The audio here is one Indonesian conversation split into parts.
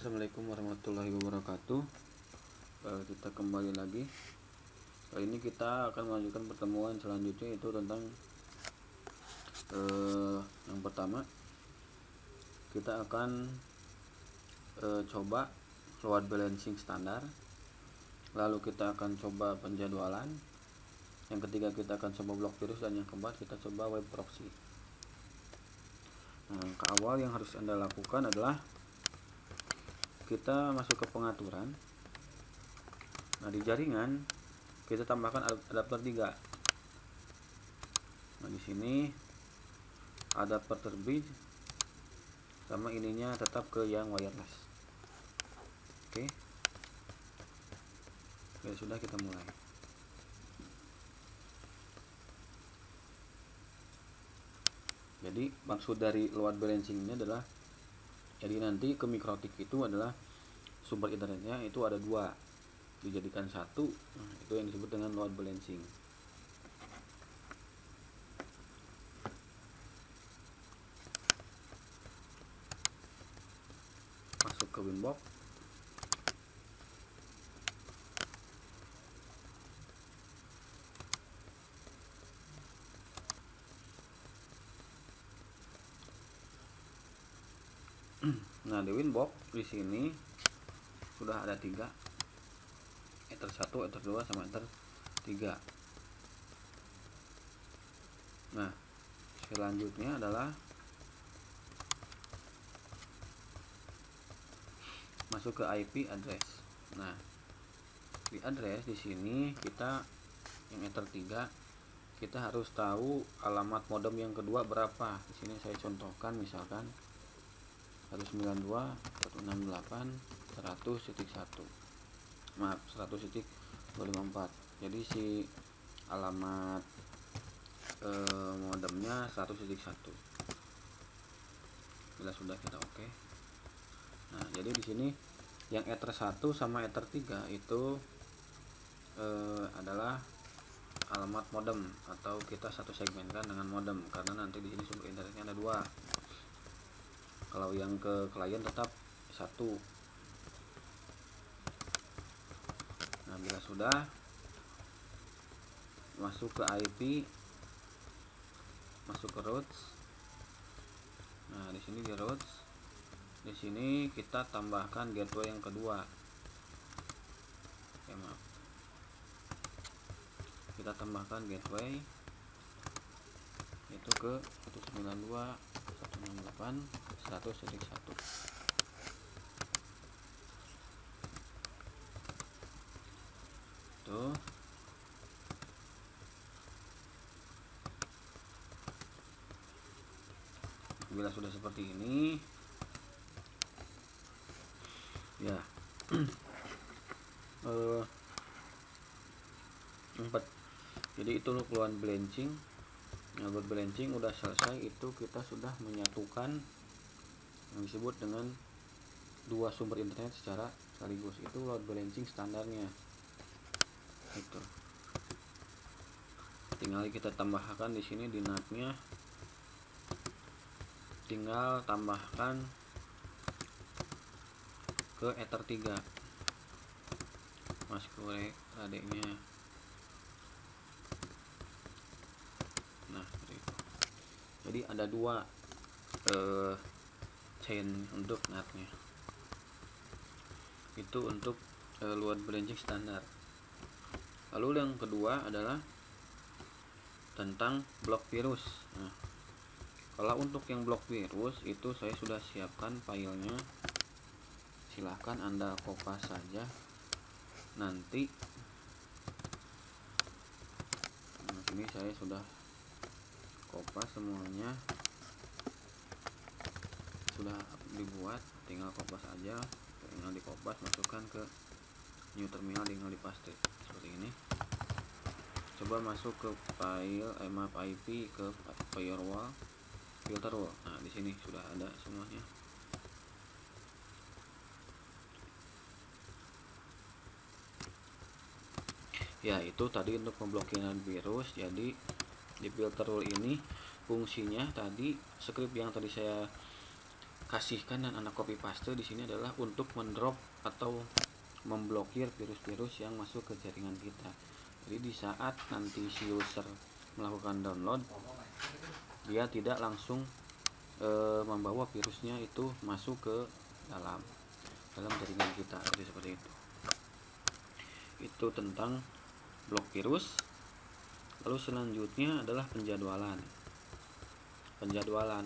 Assalamualaikum warahmatullahi wabarakatuh. Kita kembali lagi. Kali ini kita akan melanjutkan pertemuan selanjutnya, yaitu tentang yang pertama kita akan coba load balancing standar. Lalu kita akan coba penjadwalan. Yang ketiga kita akan coba blok virus, dan yang keempat kita coba web proxy. Nah, ke awal yang harus Anda lakukan adalah kita masuk ke pengaturan. Nah, di jaringan kita tambahkan adapter 3. Nah, di sini adapter terbit sama ininya tetap ke yang wireless. Oke. Ya sudah, kita mulai. Jadi maksud dari load balancing ini adalah, jadi nanti ke mikrotik itu adalah sumber internetnya itu ada dua, dijadikan satu. Nah, itu yang disebut dengan load balancing. Masuk ke Winbox. Nah, di Winbox di sini sudah ada 3, Ether 1, Ether 2 sama Ether 3. Nah, selanjutnya adalah masuk ke IP address. Nah, di address di sini kita yang Ether 3 kita harus tahu alamat modem yang kedua berapa. Di sini saya contohkan misalkan 192.168.100.1. Maaf, 100.254. Jadi si alamat modemnya 100.1. Bila sudah, kita oke. Nah, jadi di sini yang Ether 1 sama Ether 3 itu adalah alamat modem, atau kita satu segmenkan dengan modem, karena nanti di sini sumber internetnya ada 2. Kalau yang ke klien tetap 1. Nah, bila sudah, masuk ke IP, masuk ke routes. Nah, di sini di routes, di sini kita tambahkan gateway yang kedua. Oke, maaf. Kita tambahkan gateway itu ke 192.168.100.1. Tuh. Bila sudah seperti ini, ya. 4. Jadi itu load balancing. Nah, load balancing udah selesai, itu kita sudah menyatukan yang disebut dengan 2 sumber internet secara sekaligus. Itu load balancing standarnya. Itu. Tinggal kita tambahkan di sini di NAT-nya. Tinggal tambahkan ke Ether 3. Mas korek adiknya. Nah, itu. Jadi ada 2 chain untuk NAT-nya. Itu untuk load balancing standar. Lalu yang kedua adalah tentang blok virus. Nah, kalau untuk yang blok virus itu saya sudah siapkan filenya. Silahkan Anda kopas saja nanti. Nah, ini saya sudah kopas semuanya, sudah dibuat, tinggal kopas aja. Tinggal dikopas, masukkan ke new terminal, tinggal dipaste seperti ini. Coba masuk ke file IP ke firewall, filter wall. Nah, di sini sudah ada semuanya. Ya, itu tadi untuk pemblokiran virus. Jadi di filter wall ini fungsinya tadi script yang tadi saya kasihkan dan Anda copy paste di sini adalah untuk mendrop atau memblokir virus-virus yang masuk ke jaringan kita. Jadi di saat nanti si user melakukan download, dia tidak langsung membawa virusnya itu masuk ke dalam jaringan kita. Jadi seperti itu. Itu tentang blok virus. Lalu selanjutnya adalah penjadwalan.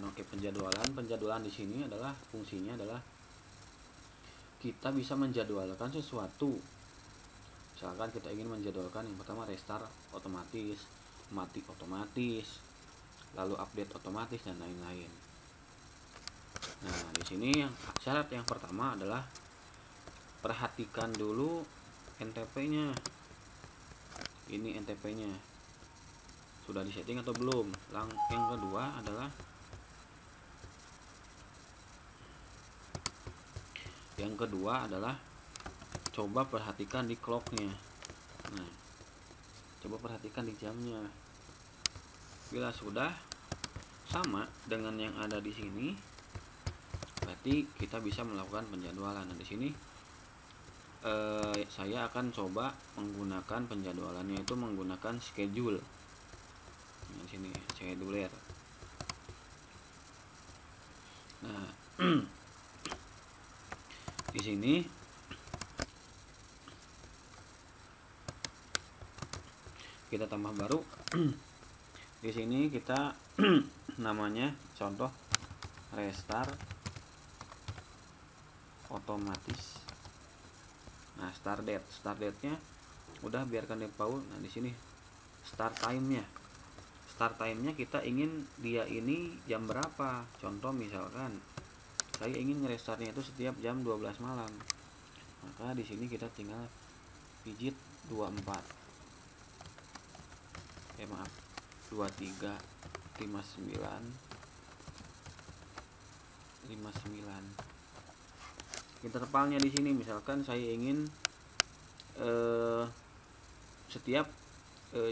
Oke, penjadwalan di sini adalah fungsinya adalah kita bisa menjadwalkan sesuatu. Misalkan kita ingin menjadwalkan yang pertama restart otomatis, mati otomatis, lalu update otomatis dan lain-lain. Nah, di sini syarat yang pertama adalah perhatikan dulu NTP-nya. Ini NTP-nya. Sudah disetting atau belum? Yang kedua adalah coba perhatikan di clocknya. Nah, coba perhatikan di jamnya. Bila sudah sama dengan yang ada di sini, berarti kita bisa melakukan penjadwalan. Nah, di sini saya akan coba menggunakan penjadwalannya itu menggunakan schedule. Di sini scheduler. Nah, di sini kita tambah baru. Di sini kita namanya contoh restart otomatis. Nah, start date-nya udah biarkan default. Nah, di sini start time-nya kita ingin dia ini jam berapa. Contoh misalkan saya ingin ngerestartnya itu setiap jam 12 malam. Maka di sini kita tinggal pijit 24. 23 59 intervalnya di sini misalkan saya ingin setiap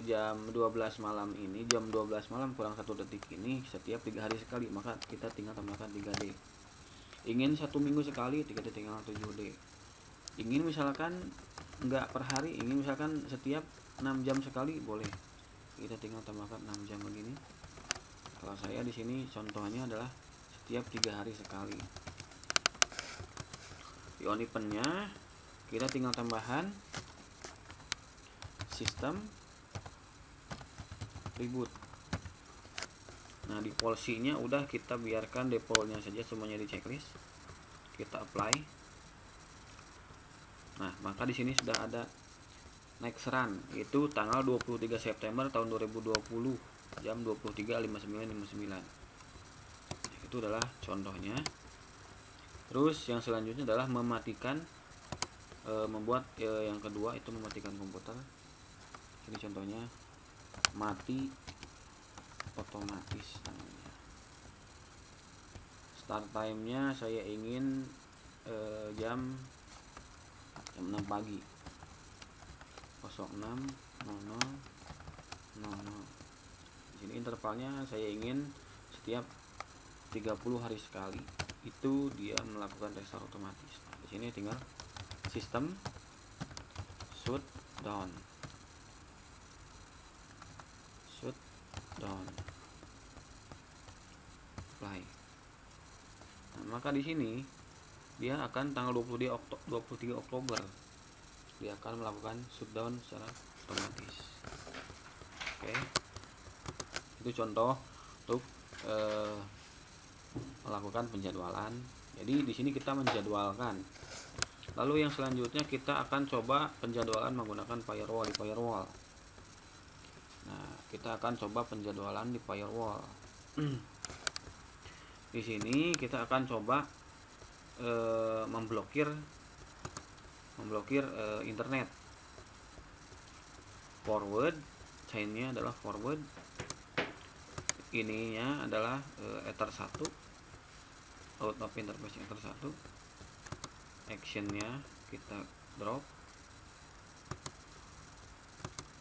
jam 12 malam ini, jam 12 malam kurang 1 detik ini setiap 3 hari sekali, maka kita tinggal tambahkan 3D. Ingin 1 minggu sekali, kita tinggal 7D. Ingin misalkan enggak per hari, ingin misalkan setiap 6 jam sekali, boleh. Kita tinggal tambahkan 6 jam begini. Kalau saya di sini contohnya adalah setiap 3 hari sekali. Di on event-nya kita tinggal tambahan sistem reboot. Nah, di policy-nya udah kita biarkan default-nya saja semuanya di checklist. Kita apply. Nah, maka di sini sudah ada next run, itu tanggal 23 September tahun 2020 jam 23.59. Itu adalah contohnya. Terus yang selanjutnya adalah mematikan membuat yang kedua itu mematikan komputer. Ini contohnya mati otomatis namanya. Start time-nya saya ingin jam 6 pagi. 06.00. Di sini intervalnya saya ingin setiap 30 hari sekali. Itu dia melakukan restart otomatis. Nah, di sini tinggal sistem shutdown. Apply. Nah, maka di sini dia akan tanggal 23 Oktober dia akan melakukan shutdown secara otomatis. Oke. Itu contoh untuk melakukan penjadwalan. Jadi di sini kita menjadwalkan. Lalu yang selanjutnya kita akan coba penjadwalan menggunakan firewall di firewall. Nah, kita akan coba penjadwalan di firewall. Di sini kita akan coba memblokir internet. Forward chainnya adalah forward, ininya adalah ether 1, out of interface ether 1, actionnya kita drop.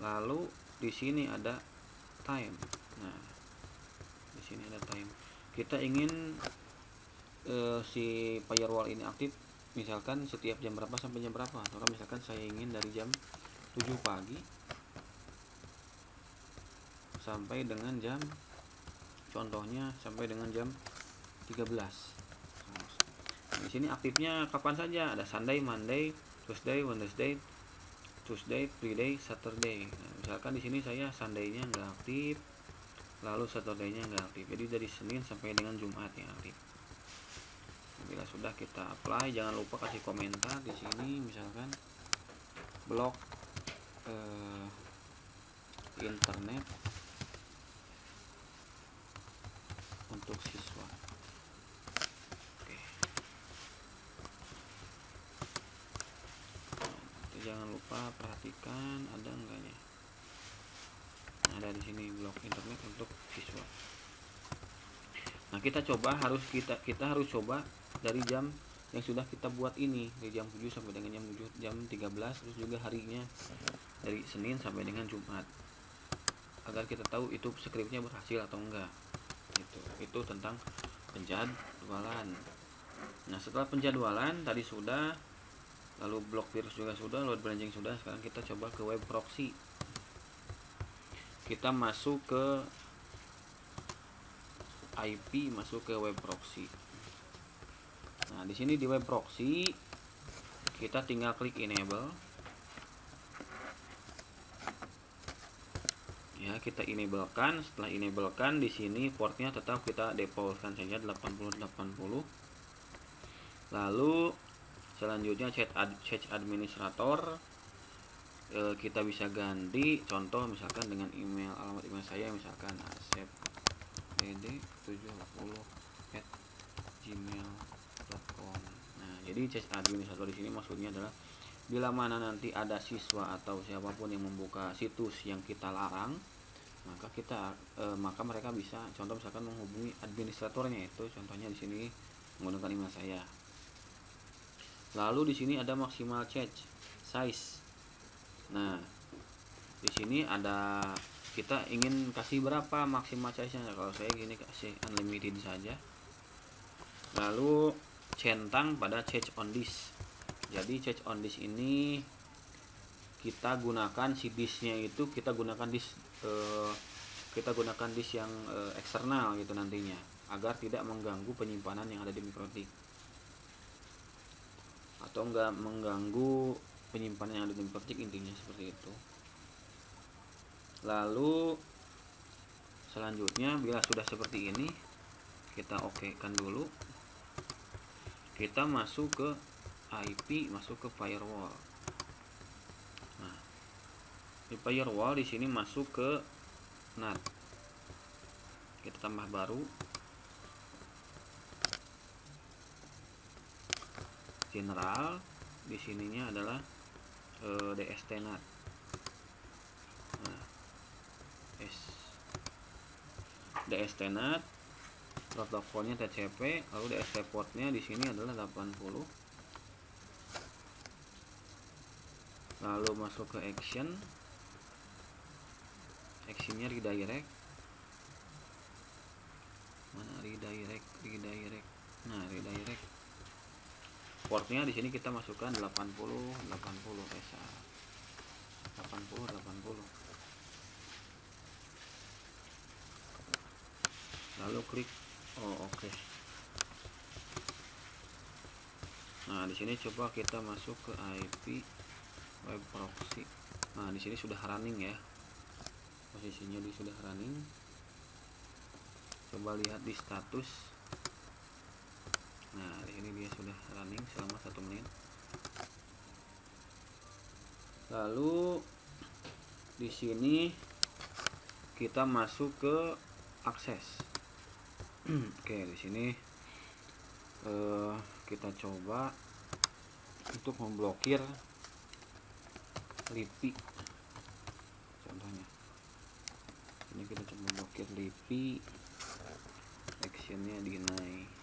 Lalu di sini ada time. Nah, di sini ada time. Kita ingin si firewall ini aktif, misalkan setiap jam berapa sampai jam berapa, atau misalkan saya ingin dari jam 7 pagi sampai dengan jam, contohnya sampai dengan jam 13. Di sini aktifnya kapan saja, ada Sunday, Monday, Tuesday, Wednesday, Friday, Saturday. Nah, misalkan di sini saya Sunday-nya nggak aktif, lalu Saturday-nya nggak aktif. Jadi dari Senin sampai dengan Jumat yang aktif. Bila sudah kita apply, jangan lupa kasih komentar di sini, misalkan blok internet untuk siswa. Jangan lupa perhatikan ada enggaknya. Nah, ada di sini blok internet untuk siswa. Nah, kita harus coba dari jam yang sudah kita buat ini, dari jam 7 sampai dengan jam 13, terus juga harinya dari Senin sampai dengan Jumat, agar kita tahu itu skripnya berhasil atau enggak. Itu tentang penjadwalan. Nah, setelah penjadwalan tadi sudah, lalu blok virus juga sudah, load balancing sudah. Sekarang kita coba ke web proxy. Kita masuk ke IP, masuk ke web proxy. Nah, di sini di web proxy kita tinggal klik enable. Ya, kita enablekan. Setelah enablekan, di sini portnya tetap kita defaultkan saja 8080. Lalu selanjutnya chat administrator, kita bisa ganti, contoh misalkan dengan alamat email saya, misalkan asep.dd70@gmail.com. Nah, jadi chat administrator di sini maksudnya adalah bila mana nanti ada siswa atau siapapun yang membuka situs yang kita larang, maka mereka bisa, contoh misalkan menghubungi administratornya, itu contohnya di sini menggunakan email saya. Lalu di sini ada maksimal chat size. Nah, di sini ada kita ingin kasih berapa maksimal size-nya. Kalau saya gini kasih unlimited saja. Lalu centang pada change on disk. Jadi change on disk ini kita gunakan si disknya itu kita gunakan disk yang eksternal gitu nantinya, agar tidak mengganggu penyimpanan yang ada di mikrotik, atau enggak mengganggu penyimpanan yang ada di mikrotik, intinya seperti itu. Lalu selanjutnya bila sudah seperti ini, kita oke-kan dulu. Kita masuk ke IP, masuk ke firewall. Nah, di firewall di sini masuk ke NAT. Kita tambah baru. General, di sininya adalah DST NAT. Nah, DST NAT, protokolnya TCP, lalu DST portnya di sini adalah 80. Lalu masuk ke actionnya redirect. Mana redirect? Nah, redirect. Portnya di sini kita masukkan 80 SR. 80. Lalu klik oke. Nah, di sini coba kita masuk ke IP web proxy. Nah, di sini sudah running ya. Posisinya sudah running. Coba lihat di status. Nah, ini dia sudah running selama 1 menit. Lalu di sini kita masuk ke akses. Oke, di sini kita coba untuk memblokir LiPi. Contohnya, ini kita coba memblokir LiPi. Actionnya deny.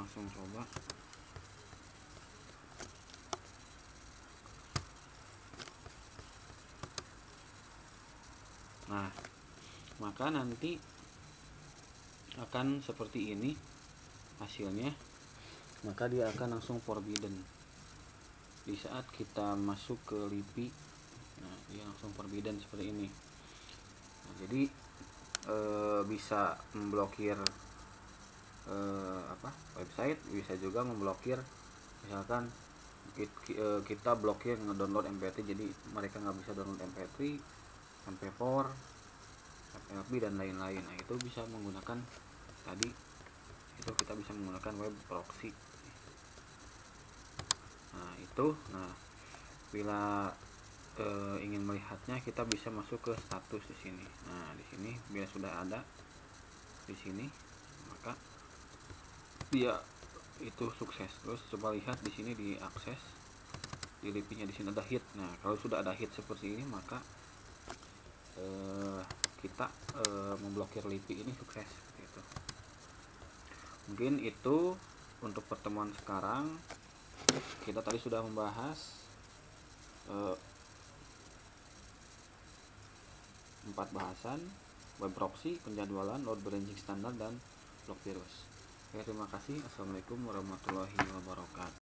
langsung coba. Nah, maka nanti akan seperti ini hasilnya. Maka dia akan langsung forbidden di saat kita masuk ke LIPI. Nah, dia langsung forbidden seperti ini. Nah, jadi bisa memblokir website, bisa juga memblokir misalkan kita blokir ngedownload MP3, jadi mereka nggak bisa download MP3, MP4, FLV dan lain-lain. Nah, itu bisa menggunakan tadi, itu kita bisa menggunakan web proxy. Nah, itu bila ingin melihatnya, kita bisa masuk ke status di sini. Nah, di sini bila sudah ada di sini, maka dia itu sukses. Terus coba lihat di sini di akses, di LIPI-nya di sini ada hit. Nah, kalau sudah ada hit seperti ini, maka kita memblokir LIPI ini sukses gitu. Mungkin itu untuk pertemuan sekarang. Kita tadi sudah membahas 4 bahasan: web proxy, penjadwalan, load balancing standar, dan block virus. Oke, terima kasih. Assalamualaikum warahmatullahi wabarakatuh.